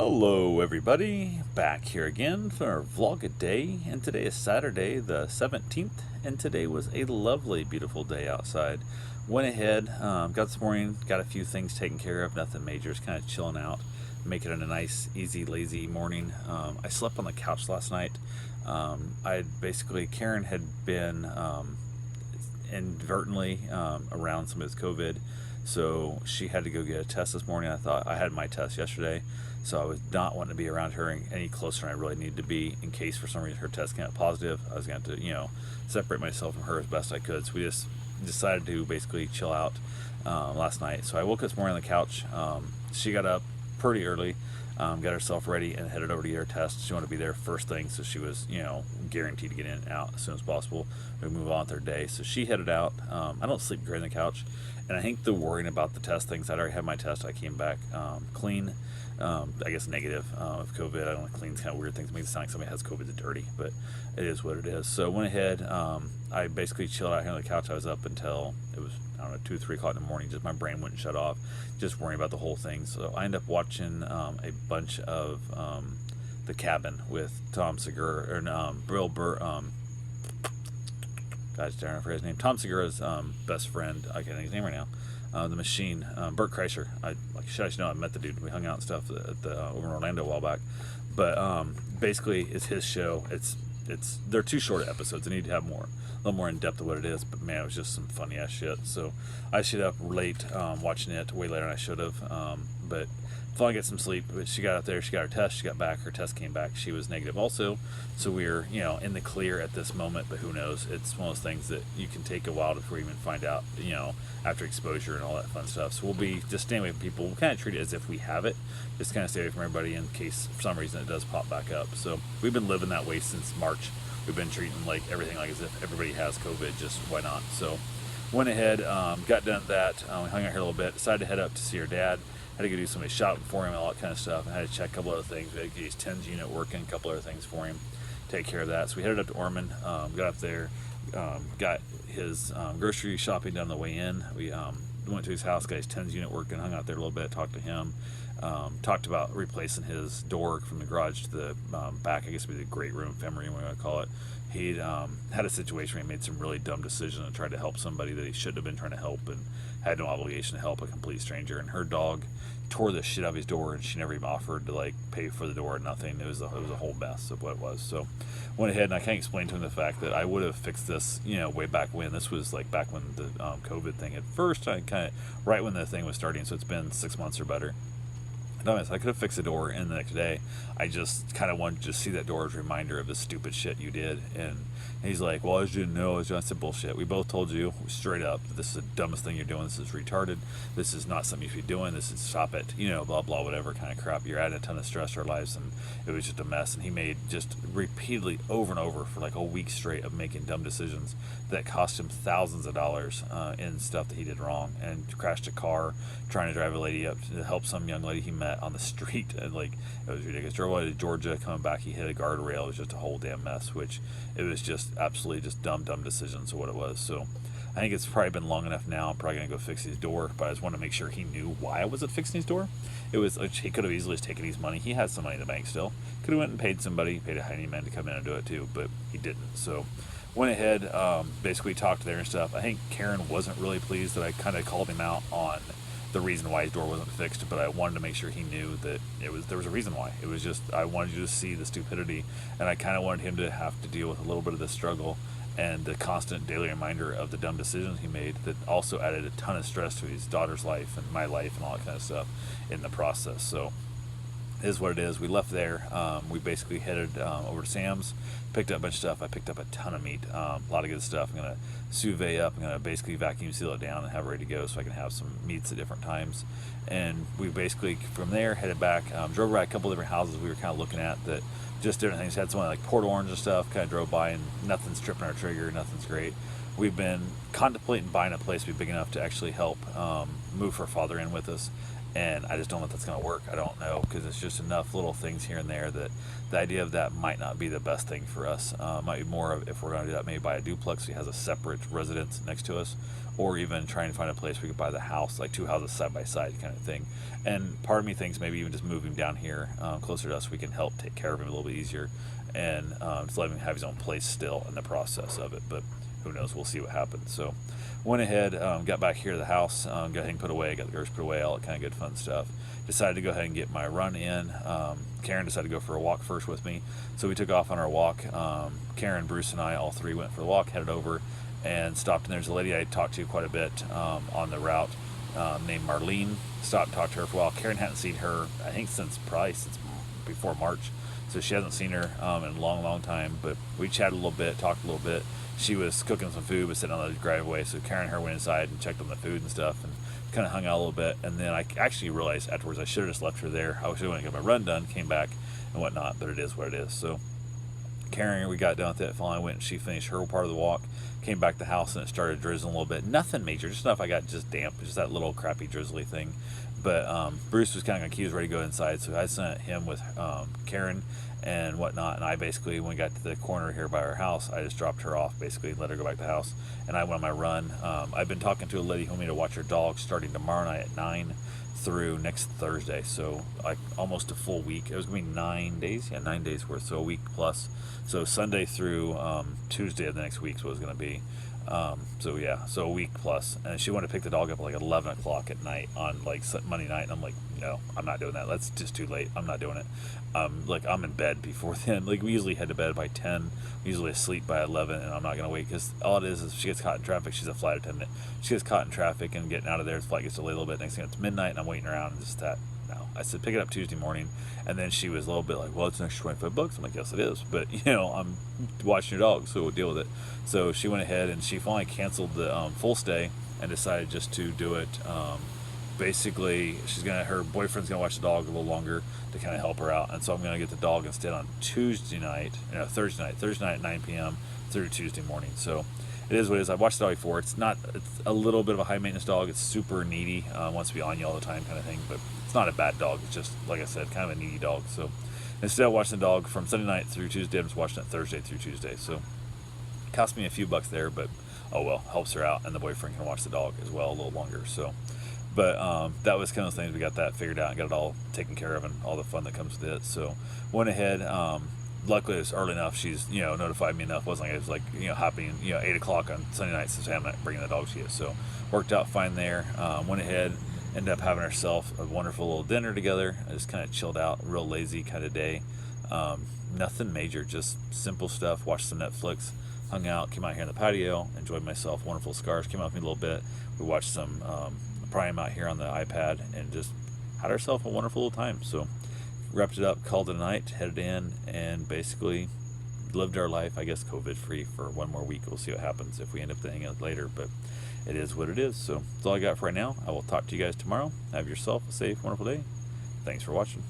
Hello everybody, back here again for our vlog a day, and today is Saturday the 17th, and today was a lovely, beautiful day outside. Went ahead, got this morning, got a few things taken care of, nothing major, just kind of chilling out, making it a nice, easy, lazy morning. I slept on the couch last night. Karen had been inadvertently around some of this COVID, so she had to go get a test this morning. I thought I had my test yesterday, so I was not wanting to be around her any closer than I really needed to be in case for some reason her test came out positive. I was going to have to, separate myself from her as best I could. So we just decided to basically chill out last night. So I woke up this morning on the couch. She got up pretty early, got herself ready, and headed over to get her test. She wanted to be there first thing, so she was, guaranteed to get in and out as soon as possible. We move on with her day. So she headed out. I don't sleep great on the couch, and I think the worrying about the test things, I'd already had my test. I came back clean, I guess negative of COVID. I don't know, clean's kind of weird things. It makes it sound like somebody has COVID that's dirty, but it is what it is. So went ahead. I basically chilled out here on the couch. I was up until it was, 2, 3 o'clock in the morning. Just my brain wouldn't shut off, just worrying about the whole thing. So I ended up watching a bunch of The Cabin with Tom Segura, or Bill Burr. Gosh darn, I forget his name. Tom Segura's best friend. I can't think of his name right now. The Machine, Burt Kreischer. I should know. I met the dude. We hung out and stuff at the over in Orlando a while back. But basically, it's his show. They're too short episodes. I need to have a little more in depth of what it is. But man, it was just some funny ass shit. So I stayed up late watching it, way later than I should have. But finally get some sleep. But she got up there, she got her test, she got back, her test came back, she was negative also. So we were, in the clear at this moment, but who knows? It's one of those things that you can take a while before you even find out, after exposure and all that fun stuff. So we'll be just staying away from people. We'll kind of treat it as if we have it, just kind of stay away from everybody in case for some reason it does pop back up. So we've been living that way since March. We've been treating everything like as if everybody has COVID, just why not? So went ahead, got done with that, we hung out here a little bit, decided to head up to see her dad. Had to go do some shopping for him and all that kind of stuff, and had to check a couple other things. We had to get his TENS unit working, a couple other things for him, take care of that. So we headed up to Ormond, got up there, got his grocery shopping done on the way in. We went to his house, got his TENS unit working, hung out there a little bit, talked to him, talked about replacing his door from the garage to the back, I guess would be the great room, fem room, whatever you want to call it. He'd had a situation where he made some really dumb decisions and tried to help somebody that he shouldn't have been trying to help, and had no obligation to help a complete stranger. And her dog tore the shit out of his door, and she never even offered to pay for the door or nothing. It was a whole mess of what it was. So went ahead, and I kind of explained to him the fact that I would have fixed this, way back when. This was back when the COVID thing at first, I kind of right when the thing was starting. So it's been 6 months or better. I could have fixed the door in the next day. I just kind of wanted to see that door as a reminder of the stupid shit you did. And he's like, well, I just didn't know. I said, bullshit. We both told you straight up, this is the dumbest thing you're doing. This is retarded. This is not something you should be doing. This is stop it. Blah, blah, whatever kind of crap. You're adding a ton of stress to our lives, and it was just a mess. And he made just repeatedly over and over for a week straight of making dumb decisions that cost him thousands of dollars in stuff that he did wrong, and crashed a car trying to drive a lady up to help some young lady he met on the street. And it was ridiculous. Drove away to Georgia, coming back, he hit a guardrail. It was just a whole damn mess, which it was just absolutely just dumb decisions of what it was. So I think it's probably been long enough now. I'm probably gonna go fix his door, but I just wanted to make sure he knew why I wasn't fixing his door. It was he could have easily just taken his money. He had some money in the bank still. Could have went and paid somebody, paid a handyman to come in and do it too, but he didn't. So went ahead, basically talked there and stuff. I think Karen wasn't really pleased that I kind of called him out on the reason why his door wasn't fixed, but I wanted to make sure he knew that there was a reason why. It was just, I wanted you to see the stupidity, and I kind of wanted him to have to deal with a little bit of the struggle and the constant daily reminder of the dumb decisions he made that also added a ton of stress to his daughter's life and my life and all that kind of stuff in the process. So it is what it is. We left there. We basically headed over to Sam's, picked up a bunch of stuff. I picked up a ton of meat, a lot of good stuff. I'm going to sous vide up. I'm going to basically vacuum seal it down and have it ready to go so I can have some meats at different times. And we basically, from there, headed back, drove by a couple different houses we were kind of looking at that just different things. Had some like Port Orange and stuff, kind of drove by, and nothing's tripping our trigger, nothing's great. We've been contemplating buying a place be big enough to actually help move her father in with us. and I just don't know if that's going to work. I don't know, because it's just enough little things here and there that the idea of that might not be the best thing for us. Might be more of, if we're going to do that, maybe buy a duplex so he has a separate residence next to us, or even try and find a place we could buy the house, like 2 houses side by side kind of thing. And part of me thinks maybe even just moving down here closer to us, we can help take care of him a little bit easier, and just let him have his own place still in the process of it. But who knows? We'll see what happens. So went ahead, got back here to the house, got everything put away, got the garbage put away, all that kind of good fun stuff. Decided to go ahead and get my run in. Karen decided to go for a walk first with me, so we took off on our walk. Karen, Bruce, and I, all three, went for the walk, headed over and stopped. And there's a lady I talked to quite a bit on the route named Marlene. Stopped and talked to her for a while. Karen hadn't seen her, I think, since before March, so she hasn't seen her in a long, long time. But we chatted a little bit, talked a little bit. She was cooking some food, but sitting on the driveway, so Karen and her went inside and checked on the food and stuff, and kind of hung out a little bit. And then I actually realized afterwards I should have just left her there. I was going to get my run done, came back and whatnot, but it is what it is. So Karen, we got done with it. Finally went and she finished her part of the walk, came back to the house, and it started drizzling a little bit. Nothing major, just enough I got just damp, just that little crappy drizzly thing. But Bruce was kind of like, he was ready to go inside, so I sent him with Karen and whatnot. And I basically, when we got to the corner here by our house, I just dropped her off, basically let her go back to the house, and I went on my run. I've been talking to a lady who wanted me to watch her dog starting tomorrow night at 9 through next Thursday, so like almost a full week. It was gonna be 9 days, 9 days worth, so a week plus. So Sunday through Tuesday of the next week is what it's gonna be. So a week plus. And she wanted to pick the dog up at like 11 o'clock at night on like Monday night, and I'm like, no, I'm not doing that. That's just too late. I'm not doing it. Like, I'm in bed before then. Like, we usually head to bed by 10, usually asleep by 11, and I'm not gonna wait, because all it is if she gets caught in traffic. She's a flight attendant. She gets caught in traffic and getting out of there, the flight gets delayed a little bit. Next thing, it's midnight and I'm waiting around, and just that. No, I said pick it up Tuesday morning. And then she was a little bit like, well, it's an extra $25. I'm like, yes it is, but I'm watching your dog, so we'll deal with it. So she went ahead and she finally canceled the full stay and decided just to do it. Basically, her boyfriend's gonna watch the dog a little longer to kind of help her out, and so I'm gonna get the dog instead on Thursday night at 9 p.m. through Tuesday morning. So it is what it is. I've watched the dog before. It's a little bit of a high maintenance dog. It's super needy, wants to be on you all the time kind of thing, but it's not a bad dog. It's just, like I said, kind of a needy dog. So instead of watching the dog from Sunday night through Tuesday, I'm just watching it Thursday through Tuesday. So it cost me a few bucks there, but oh well, helps her out, and the boyfriend can watch the dog as well a little longer. So, but that was kind of things. We got that figured out and got it all taken care of, and all the fun that comes with it. So went ahead. Luckily it was early enough. She's notified me enough. Wasn't like it was like hopping 8 o'clock on Sunday night since I'm not bringing the dogs yet. So worked out fine there. Went ahead, ended up having ourselves a wonderful little dinner together. I just kind of chilled out, real lazy kind of day. Nothing major, just simple stuff. Watched some Netflix, hung out, came out here in the patio, enjoyed myself. Wonderful Scars came out with me a little bit. We watched some Prime out here on the iPad and just had ourselves a wonderful little time. So wrapped it up, called it a night, headed in, and basically lived our life, I guess, COVID free for one more week. We'll see what happens if we end up hanging out later, but it is what it is. So that's all I got for right now. I will talk to you guys tomorrow. Have yourself a safe, wonderful day. Thanks for watching.